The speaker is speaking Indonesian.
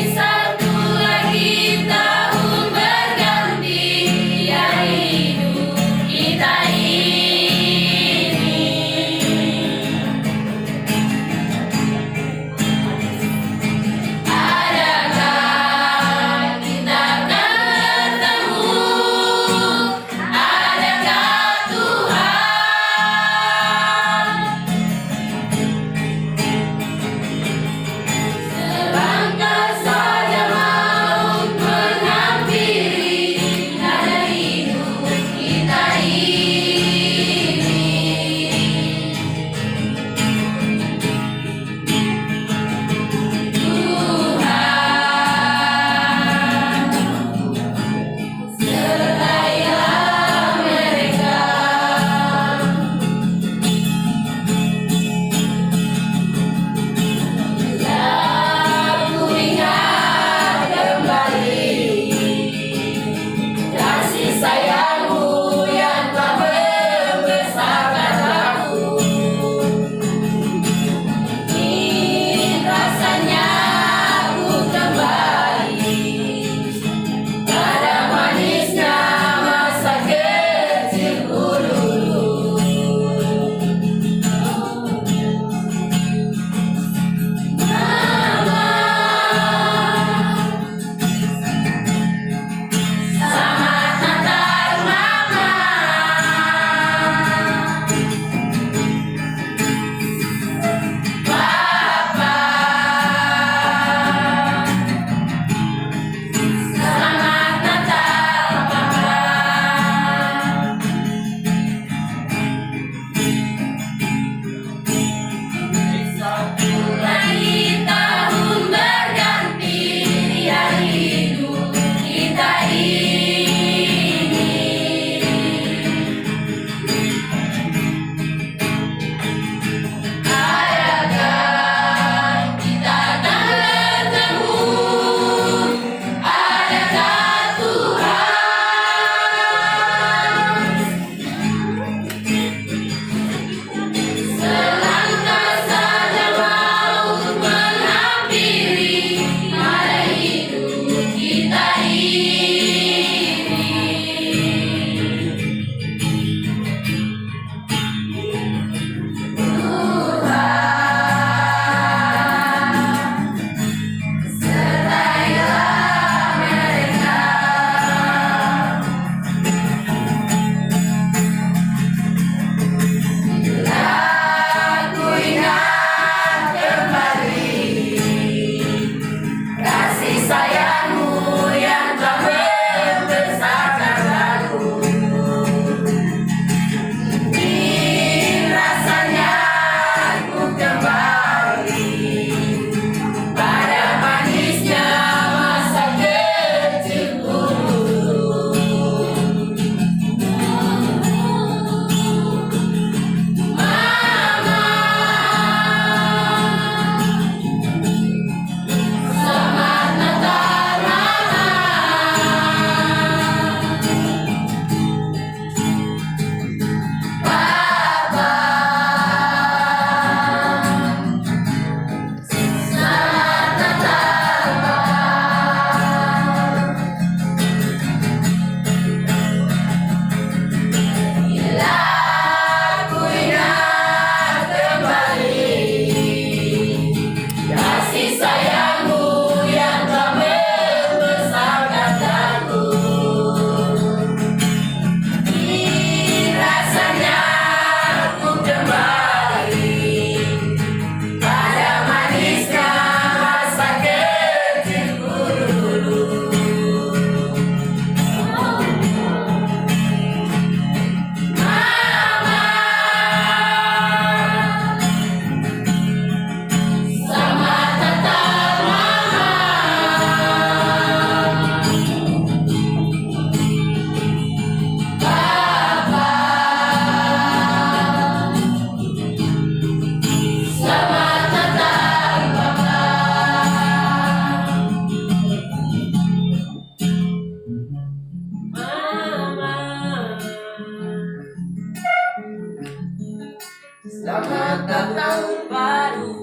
Satu lagi tahun berganti, ya hidup kita ini. Adakah kita akan bertemu? Adakah Tuhan? Selangkah saja maut menghampiri, ada hidup kita ini. Tuhan, sertailah mereka. Aku ingat kembali kasih sayangmu yang telah membesarkan aku. Ingin rasanya aku kembali pada manisnya masa kecilku dulu. Mama, selamat Natal Mama. Papa, selamat Natal Papa. Satu lagi tahun berganti, ya hidup kita ini. Adakah kita akan bertemu? Adakah Tuhan? Selangkah saja maut menghampiri, ada hidup kita ini. Tuhan, sertailah mereka. Aku ingat kembali kasih sayangmu yang telah membesarkan aku. Ingin rasanya aku kembali pada manisnya masa kecilku dulu. Mama, selamat Natal Mama. Papa, selamat Natal Papa. Bila aku ingat kembali kasih sayangmu yang telah membesarkan aku. Ingin rasanya aku kembali pada manisnya masa kecilku dulu. Mama, selamat Natal Mama. Papa, selamat Natal Papa. Mama, selamat datang baru.